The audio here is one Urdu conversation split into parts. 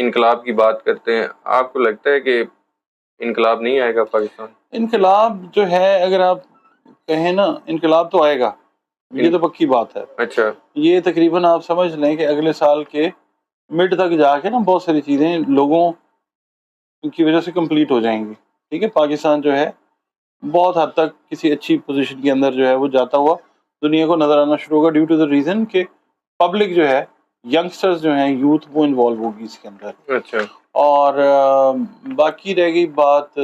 انقلاب کی بات کرتے ہیں، آپ کو لگتا ہے کہ انقلاب نہیں آئے گا پاکستان؟ انقلاب جو ہے اگر آپ کہیں نا انقلاب تو آئے گا، یہ تو پکی بات ہے. اچھا. یہ تقریباً آپ سمجھ لیں کہ اگلے سال کے مڈ تک جا کے نا بہت ساری چیزیں لوگوں کی وجہ سے کمپلیٹ ہو جائیں گی. ٹھیک ہے، پاکستان جو ہے بہت حد تک کسی اچھی پوزیشن کے اندر جو ہے وہ جاتا ہوا دنیا کو نظر آنا شروع ہوگا، ڈیو ٹو دا ریزن کہ پبلک جو ہے، ینگسٹرز جو ہیں، یوتھ، وہ انوالو ہوگی اس کے اندر. اچھا. اور باقی رہ گئی بات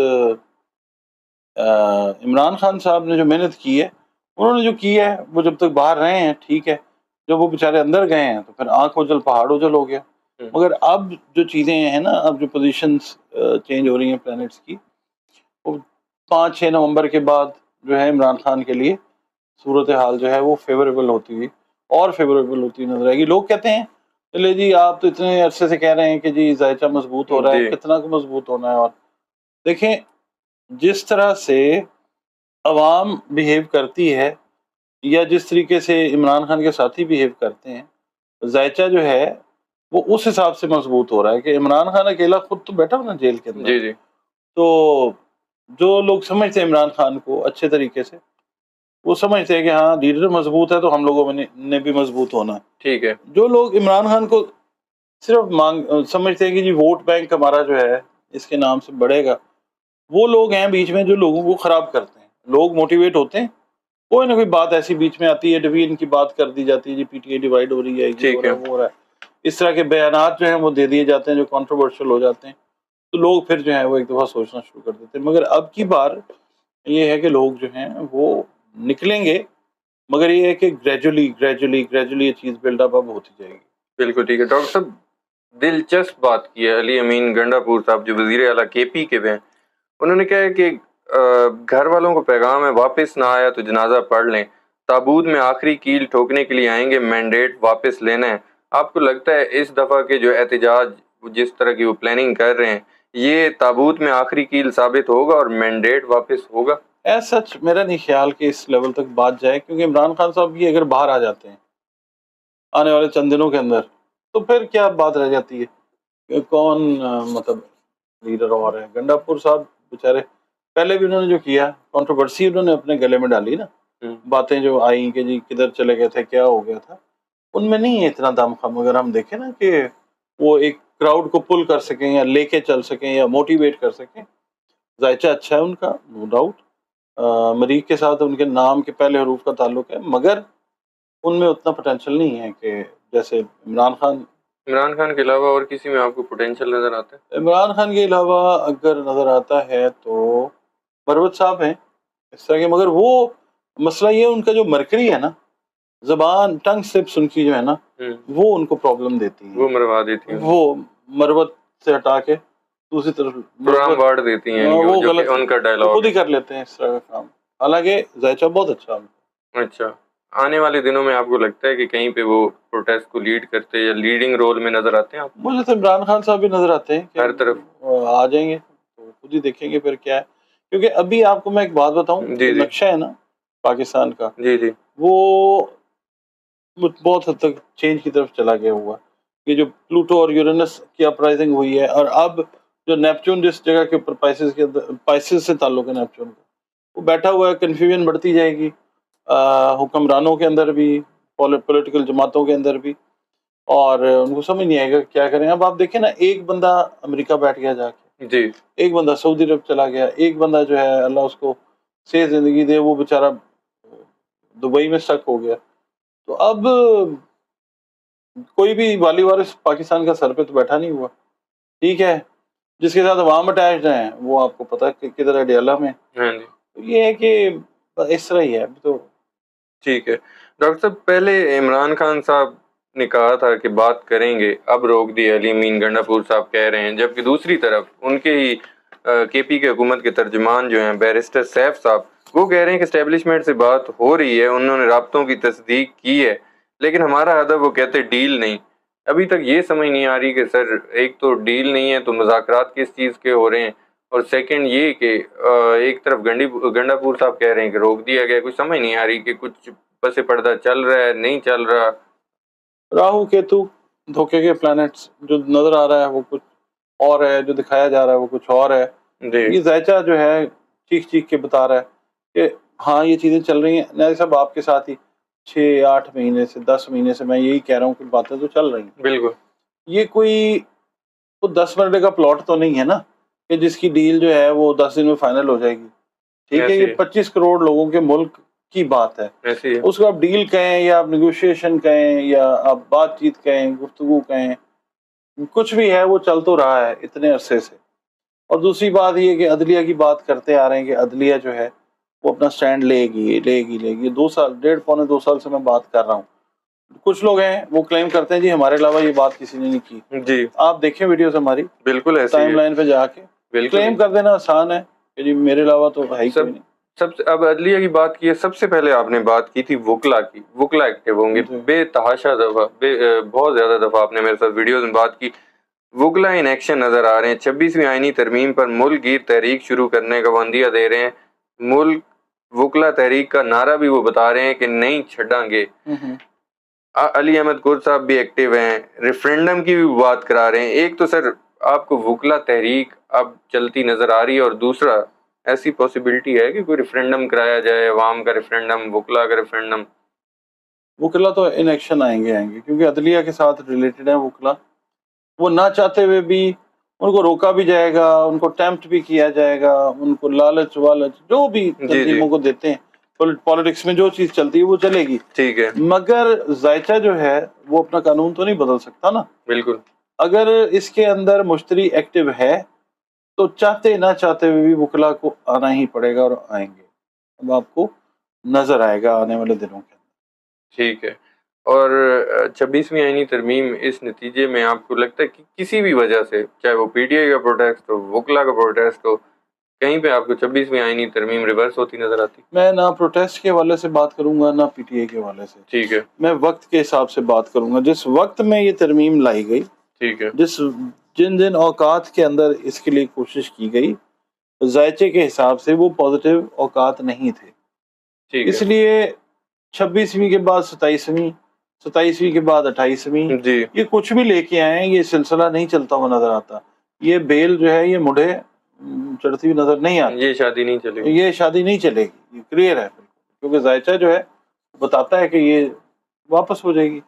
عمران خان صاحب نے جو محنت کی ہے، انہوں نے جو کی ہے وہ جب تک باہر رہے ہیں ٹھیک ہے، جب وہ بیچارے اندر گئے ہیں تو پھر آنکھ اجل پہاڑ اجل ہو گیا. مگر اب جو چیزیں ہیں نا، اب جو پوزیشنز چینج ہو رہی ہیں پلانٹس کی، وہ 5-6 نومبر کے بعد جو ہے عمران خان کے لیے صورتحال جو ہے وہ فیوریبل ہوتی ہوئی اور فیوریبل ہوتی ہوئی نظر آئے گی. لوگ کہتے ہیں چلے جی آپ تو اتنے عرصے سے کہہ رہے ہیں کہ جی ذائچہ مضبوط ہو رہا ہے، کتنا کو مضبوط ہونا ہے. اور دیکھیں جس طرح سے عوام بیہیو کرتی ہے یا جس طریقے سے عمران خان کے ساتھی بیہیو کرتے ہیں، ذائچہ جو ہے وہ اس حساب سے مضبوط ہو رہا ہے کہ عمران خان اکیلا خود تو بیٹھا ہو نا جیل کے اندر. جی. تو جو لوگ سمجھتے ہیں عمران خان کو اچھے طریقے سے، وہ سمجھتے ہیں کہ ہاں لیڈر مضبوط ہے تو ہم لوگوں نے بھی مضبوط ہونا ہے. ٹھیک ہے. جو لوگ عمران خان کو صرف سمجھتے ہیں کہ جی ووٹ بینک ہمارا جو ہے اس کے نام سے بڑھے گا، وہ لوگ ہیں بیچ میں جو لوگوں کو خراب کرتے ہیں. لوگ موٹیویٹ ہوتے ہیں، کوئی نہ کوئی بات ایسی بیچ میں آتی ہے، ڈویژن کی بات کر دی جاتی ہے، جی پی ٹی اے ڈیوائیڈ ہو رہی ہے، یہ ہو رہا ہے، اس طرح کے بیانات جو ہیں وہ دے دیے جاتے ہیں جو کنٹروورشل ہو جاتے ہیں. تو لوگ پھر جو ہیں وہ ایک دفعہ سوچنا شروع کر دیتے ہیں. مگر اب کی بار یہ ہے کہ لوگ جو ہیں وہ نکلیں گے، مگر یہ ہے کہ گریجولی یہ چیز بلڈ اپ اب ہوتی جائے گی. بالکل ٹھیک ہے. ڈاکٹر صاحب دلچسپ بات کی ہے علی امین گنڈا پور صاحب جو وزیر اعلیٰ کے پی کے ہیں، انہوں نے کہا ہے کہ گھر والوں کو پیغام ہے واپس نہ آیا تو جنازہ پڑھ لیں، تابوت میں آخری کیل ٹھوکنے کے لیے آئیں گے، مینڈیٹ واپس لینا ہے. آپ کو لگتا ہے اس دفعہ کے جو احتجاج جس طرح کی وہ پلاننگ کر رہے ہیں، یہ تابوت میں آخری کیل ثابت ہوگا اور مینڈیٹ واپس ہوگا؟ ایز سچ میرا نہیں خیال کہ اس لیول تک بات جائے، کیونکہ عمران خان صاحب بھی اگر باہر آ جاتے ہیں آنے والے چند دنوں کے اندر تو پھر کیا بات رہ جاتی ہے کہ کون مطلب لیڈر اور ہے. گنڈا پور صاحب بیچارے پہلے بھی انہوں نے جو کیا کنٹروورسی انہوں نے اپنے گلے میں ڈالی نا، باتیں جو آئیں کہ جی کدھر چلے گئے تھے، کیا ہو گیا تھا، ان میں نہیں ہے اتنا دم خم. اگر ہم دیکھیں نا کہ وہ ایک کراؤڈ کو پل کر سکیں یا لے کے چل سکیں یا موٹیویٹ کر سکیں، ذائچہ اچھا ہے ان کا نو ڈاؤٹ، مریخ کے ساتھ ان کے نام کے پہلے حروف کا تعلق ہے، مگر ان میں اتنا پوٹینشیل نہیں ہے کہ جیسے عمران خان کے علاوہ اور کسی میں آپ کو پوٹینشیل نظر آتا ہے؟ عمران خان کے علاوہ اگر نظر آتا ہے تو مروت صاحب ہیں اس طرح کے، مگر وہ مسئلہ یہ ان کا جو مرکری ہے نا، زبان ٹنگ سلپس ان کی جو ہے نا وہ ان کو پرابلم دیتی ہیں، وہ مروا دیتی ہیں، وہ مروت سے ہٹا کے دوسری طرف پروگرام وارڈ دیتی ہیں، وہ غلط ان کا ڈائلاگ خود ہی کر لیتے ہیں اس طرح کا کام. حالانکہ ذائچہ بہت اچھا. اچھا، آنے والے دنوں میں آپ کو لگتا ہے کہ کہیں پہ وہ پروٹیسٹ کو لیڈ کرتے یا لیڈنگ رول میں نظر آتے ہیں آپ؟ مجھے تو عمران خان صاحب بھی نظر آتے ہیں کہ ہر طرف آ جائیں گے تو خود ہی دیکھیں گے پھر کیا ہے. کیونکہ ابھی آپ کو میں ایک بات بتاؤں، جو نقشہ ہے نا پاکستان کا، وہ بہت حد تک چینج کی طرف چلا گیا ہوا. یہ جو پلوٹو اور یورینس کی اپرائزنگ ہوئی ہے، اور اب جو نیپچون جس جگہ کے اوپر پائسز سے تعلق ہے نیپچون کا، وہ بیٹھا ہوا ہے، کنفیوژن بڑھتی جائے گی حکمرانوں کے اندر بھی، پولیٹیکل جماعتوں کے اندر بھی، اور ان کو سمجھ نہیں آئے گا کیا کریں. اب آپ دیکھیں نا، ایک بندہ امریکہ بیٹھ گیا جا کے، ایک بندہ سعودی عرب چلا گیا، ایک بندہ جو ہے اللہ اس کو صحت زندگی دے وہ بیچارہ دبئی میں سٹک ہو گیا. تو اب کوئی بھی والی وارث پاکستان کا سر پہ تو بیٹھا نہیں ہوا. ٹھیک ہے، جس کے ساتھ عوام اٹیچڈ ہیں وہ آپ کو پتہ ہے کدھر ہے، ڈیالہ میں. یہ ہے کہ اس طرح ہی ہے تو. ٹھیک ہے ڈاکٹر صاحب، پہلے عمران خان صاحب نے کہا تھا کہ بات کریں گے، اب روک دی. علی امین گنڈا پور صاحب کہہ رہے ہیں، جبکہ دوسری طرف ان کے ہی کے پی کے حکومت کے ترجمان جو ہیں بیرسٹر سیف صاحب، وہ کہہ رہے ہیں کہ اسٹیبلشمنٹ سے بات ہو رہی ہے، انہوں نے رابطوں کی تصدیق کی ہے، لیکن ہمارا ہدف وہ کہتے ڈیل نہیں. ابھی تک یہ سمجھ نہیں آ رہی کہ سر ایک تو ڈیل نہیں ہے تو مذاکرات کس چیز کے ہو رہے ہیں، اور سیکنڈ یہ کہ ایک طرف گنڈا پور صاحب کہہ رہے ہیں کہ روک دیا گیا. کچھ سمجھ نہیں آ رہی کہ کچھ پس پردہ چل رہا ہے نہیں چل رہا. راہو کیتو دھوکے کے پلانٹس جو نظر آ رہا ہے وہ کچھ اور ہے، جو دکھایا جا رہا ہے وہ کچھ اور ہے. جی یہ ذائچہ جو ہے چیخ چیخ کے بتا رہا ہے کہ ہاں یہ چیزیں چل رہی ہیں. نیا صاحب آپ کے ساتھ ہی 6-8 مہینے سے 10 مہینے سے میں یہی کہہ رہا ہوں کہ باتیں تو چل رہی ہیں. بالکل. یہ کوئی 10 مرلے کا پلاٹ تو نہیں ہے نا کہ جس کی ڈیل جو ہے وہ 10 دن میں فائنل ہو جائے گی. ٹھیک ہے، ایسے یہ ہی 25 کروڑ لوگوں کے ملک کی بات ہے. ایسے ہی اس کو آپ ڈیل کہیں یا آپ نیگوشیشن کہیں یا آپ بات چیت کہیں، گفتگو کہیں، کچھ بھی ہے وہ چل تو رہا ہے اتنے عرصے سے. اور دوسری بات یہ کہ عدلیہ کی بات کرتے آ رہے ہیں کہ عدلیہ جو ہے وہ اپنا سٹینڈ لے گی. 2 سال، 1.5 سے میں بات کر رہا ہوں. کچھ لوگ ہیں وہ کلیم کرتے ہیں جی ہمارے علاوہ یہ بات کسی نے نہیں کی. جی آپ دیکھیں ویڈیوز ہماری بالکل ایسے ہی ٹائم ہے. لائن پہ جا کے. بالکل کلیم کر دینا آسان ہے کہ جی میرے علاوہ تو ہے ہی سب کوئی نہیں. سب سے اب عدلیہ کی بات کی ہے. سب سے پہلے آپ نے بات کی تھی وکلا کی. وکلا ایکٹیو ہوں گے جی. بے تحاشا دفعہ، بہت زیادہ دفعہ آپ نے میرے ساتھ ویڈیوز میں بات کی. وکلا ان ایکشن نظر آ رہے ہیں. 26ویں آئینی ترمیم پر ملک گیر تحریک شروع کرنے کا وندیہ دے رہے ہیں. ملک وکلا تحریک کا نعرہ بھی وہ بتا رہے ہیں کہ نہیں چھڈاں گے. علی احمد گر صاحب بھی ایکٹیو ہیں. ریفرینڈم کی بھی بات کرا رہے ہیں. ایک تو سر آپ کو وکلا تحریک اب چلتی نظر آ رہی ہے، اور دوسرا ایسی پاسبلٹی ہے کہ کوئی ریفرینڈم کرایا جائے، عوام کا ریفرینڈم، وکلا کا ریفرینڈم. وکلا تو ان ایکشن آئیں گے کیونکہ عدلیہ کے ساتھ ریلیٹڈ ہیں وکلا. وہ نہ چاہتے ہوئے بھی ان کو روکا بھی جائے گا، ان کو ٹیمپٹ بھی کیا جائے گا، ان کو لالچ والچ جو بھی تنظیموں کو دیتے ہیں. پالیٹکس میں جو چیز چلتی ہے وہ چلے گی. ٹھیک ہے مگر ذائچہ جو ہے وہ اپنا قانون تو نہیں بدل سکتا نا. بالکل. اگر اس کے اندر مشتری ایکٹیو ہے تو چاہتے نہ چاہتے ہوئے بھی وکلا کو آنا ہی پڑے گا، اور آئیں گے. اب آپ کو نظر آئے گا آنے والے دنوں کے. ٹھیک ہے. اور 26ویں آئینی ترمیم اس نتیجے میں آپ کو لگتا ہے کہ کسی بھی وجہ سے، چاہے وہ پی ٹی آئی کا پروٹیسٹ ہو، وکلا کا پروٹیسٹ ہو، کہیں پہ آپ کو 26ویں آئینی ترمیم ریورس ہوتی نظر آتی؟ میں نہ پروٹیسٹ کے حوالے سے بات کروں گا، نہ پی ٹی آئی کے حوالے سے. ٹھیک ہے میں وقت کے حساب سے بات کروں گا. جس وقت میں یہ ترمیم لائی گئی، ٹھیک ہے جن اوقات کے اندر اس کے لیے کوشش کی گئی، ذائچے کے حساب سے وہ پازیٹیو اوقات نہیں تھے. ٹھیک اس ہے لیے 26ویں کے بعد 27ویں، 27ویں کے بعد 28ویں، جی یہ کچھ بھی لے کے آئیں یہ سلسلہ نہیں چلتا ہوا نظر آتا. یہ بیل جو ہے یہ مڈھے چڑھتی ہوئی نظر نہیں آتی. یہ شادی نہیں چلے گی. یہ شادی نہیں چلے گی، یہ کلیئر ہے. کیونکہ ذائچہ جو ہے بتاتا ہے کہ یہ واپس ہو جائے گی،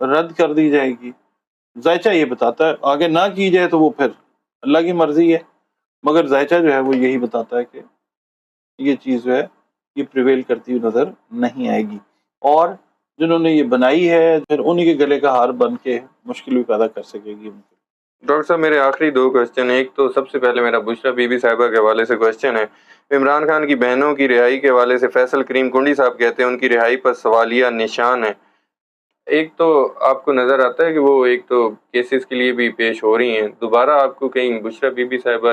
رد کر دی جائے گی. ذائچہ یہ بتاتا ہے، آگے نہ کی جائے تو وہ پھر اللہ کی مرضی ہے. مگر ذائچہ جو ہے وہ یہی بتاتا ہے کہ یہ چیز جو ہے یہ پریویل کرتی ہوئی نظر نہیں آئے گی. اور جنہوں نے یہ بنائی ہے پھر انہی کے گلے کا ہار بن کے مشکل بھی پیدا کر سکے گی. ڈاکٹر صاحب میرے آخری 2 کوشچن ہیں. ایک تو سب سے پہلے میرا بشرا بی بی صاحبہ کے حوالے سے کوشچن ہے. عمران خان کی بہنوں کی رہائی کے حوالے سے فیصل کریم کنڈی صاحب کہتے ہیں ان کی رہائی پر سوالیہ نشان ہے. ایک تو آپ کو نظر آتا ہے کہ وہ ایک تو کیسز کے لیے بھی پیش ہو رہی ہیں. دوبارہ آپ کو کہیں بشرا بی بی صاحبہ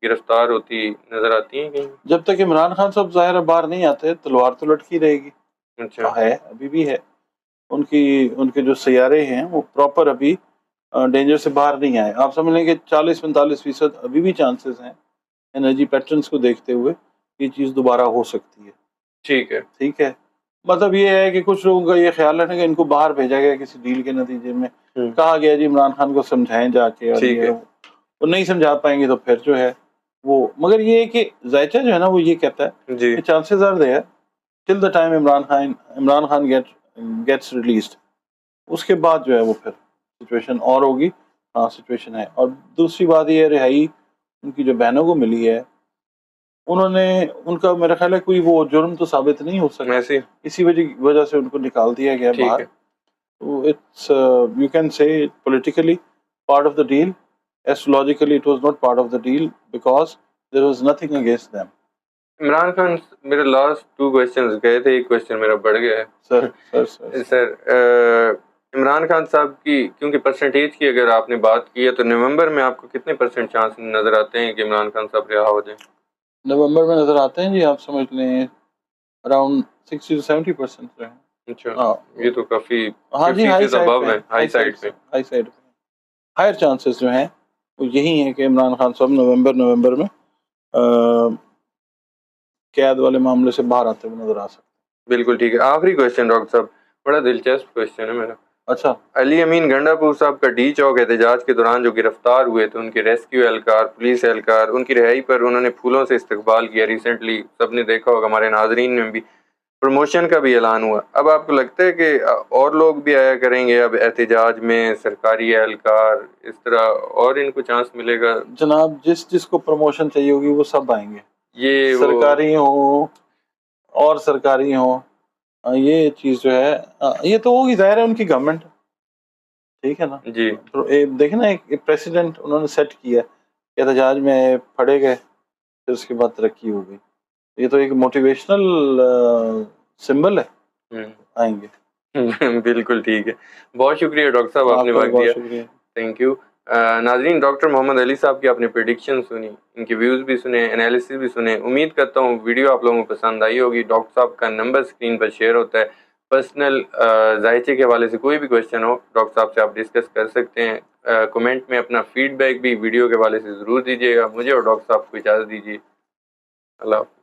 گرفتار ہوتی نظر آتی ہیں کہیں؟ جب تک عمران خان صاحب ظاہر باہر نہیں آتے تلوار تو لٹکی رہے گی. اچھا ہے ابھی بھی ہے. ان کے جو سیارے ہیں وہ پراپر ابھی ڈینجر سے باہر نہیں آئے. آپ سمجھ لیں کہ 40-45% ابھی بھی چانسز ہیں انرجی پیٹرنز کو دیکھتے ہوئے یہ چیز دوبارہ ہو سکتی ہے. ٹھیک ہے ٹھیک ہے. مطلب یہ ہے کہ کچھ لوگوں کا یہ خیال ہے کہ ان کو باہر بھیجا گیا کسی ڈیل کے نتیجے میں. کہا گیا جی عمران خان کو سمجھائیں جا کے، اور ٹھیک یہ ہے وہ نہیں سمجھا پائیں گے تو پھر جو ہے وہ. مگر یہ ہے کہ ذائچہ جو ہے نا وہ یہ کہتا ہے جی کہ chances are there till the time Imran Khan gets released. اس کے بعد جو ہے وہ پھر سچویشن اور ہوگی. ہاں سچویشن ہے. اور دوسری بات یہ ہے رہائی ان کی جو بہنوں کو ملی ہے، انہوں نے ان کا میرا خیال ہے کوئی وہ جرم تو ثابت نہیں ہو سکا، ایسی اسی وجہ سے ان کو نکال دیا گیا ٹھیک باہر. ہے اٹس یو کین سے politically part of the deal. Astrologically it was not part of the deal because there was nothing against them. Imran Khan میرے لاسٹ 2 کوشچنز گئے تھے. ایک کوشچن میرا بڑھ گیا ہے سر. عمران خان صاحب کی کیونکہ پرسنٹیج کی اگر آپ نے بات کی ہے تو نومبر میں آپ کو کتنے % چانس نظر آتے ہیں کہ عمران خان صاحب رہا ہو جائیں؟ نومبر میں نظر آتے ہیں جی. آپ سمجھ لیں اراؤنڈ 60-70% جو ہیں. اچھا ہاں یہ تو کافی ہاں جی ہائی 50% ابو ہے، ہائی سائڈ سائڈ پہ. ہائر چانسز جو ہیں وہ یہی ہیں کہ عمران خان صاحب نومبر میں قید والے معاملے سے باہر آتے ہوئے نظر آ سکتے. بالکل ٹھیک ہے. آخری کوشچن ڈاکٹر صاحب، بڑا دلچسپ کوشچن ہے میرا. اچھا علی امین گنڈا پور صاحب کا ڈی چوک احتجاج کے دوران جو گرفتار ہوئے تھے ان کے ریسکیو اہلکار پولیس اہلکار ان کی رہائی پر انہوں نے پھولوں سے استقبال کیا ریسنٹلی سب نے دیکھا ہوگا ہمارے ناظرین میں بھی پروموشن کا بھی اعلان ہوا اب آپ کو لگتا ہے کہ اور لوگ بھی آیا کریں گے اب احتجاج میں سرکاری اہلکار اس طرح اور ان کو چانس ملے گا جناب جس کو پروموشن چاہیے ہوگی وہ سب آئیں گے یہ سرکاری ہوں اور سرکاری ہوں یہ چیز جو ہے یہ تو ہوگی ظاہر ہے ان کی گورنمنٹ ٹھیک ہے نا جی دیکھیں نا ایک پریسیڈنٹ انہوں نے سیٹ کیا کہ احتجاج میں پڑے گئے پھر اس کے بعد ترقی ہو گئی یہ تو ایک موٹیویشنل سمبل ہے آئیں گے بالکل ٹھیک ہے بہت شکریہ ڈاکٹر صاحب آپ نے وقت بہت دیا شکریہ تھینک یو ناظرین ڈاکٹر محمد علی صاحب کی آپ نے پریڈکشن سنی ان کے ویوز بھی سنے انالیسس بھی سنے امید کرتا ہوں ویڈیو آپ لوگوں کو پسند آئی ہوگی ڈاکٹر صاحب کا نمبر اسکرین پر شیئر ہوتا ہے پرسنل ذائچے کے حوالے سے کوئی بھی کوشچن ہو ڈاکٹر صاحب سے آپ ڈسکس کر سکتے ہیں کمنٹ میں اپنا فیڈ بیک بھی ویڈیو کے حوالے سے ضرور دیجیے گا مجھے اور ڈاکٹر صاحب کو اجازت دیجیے اللہ حافظ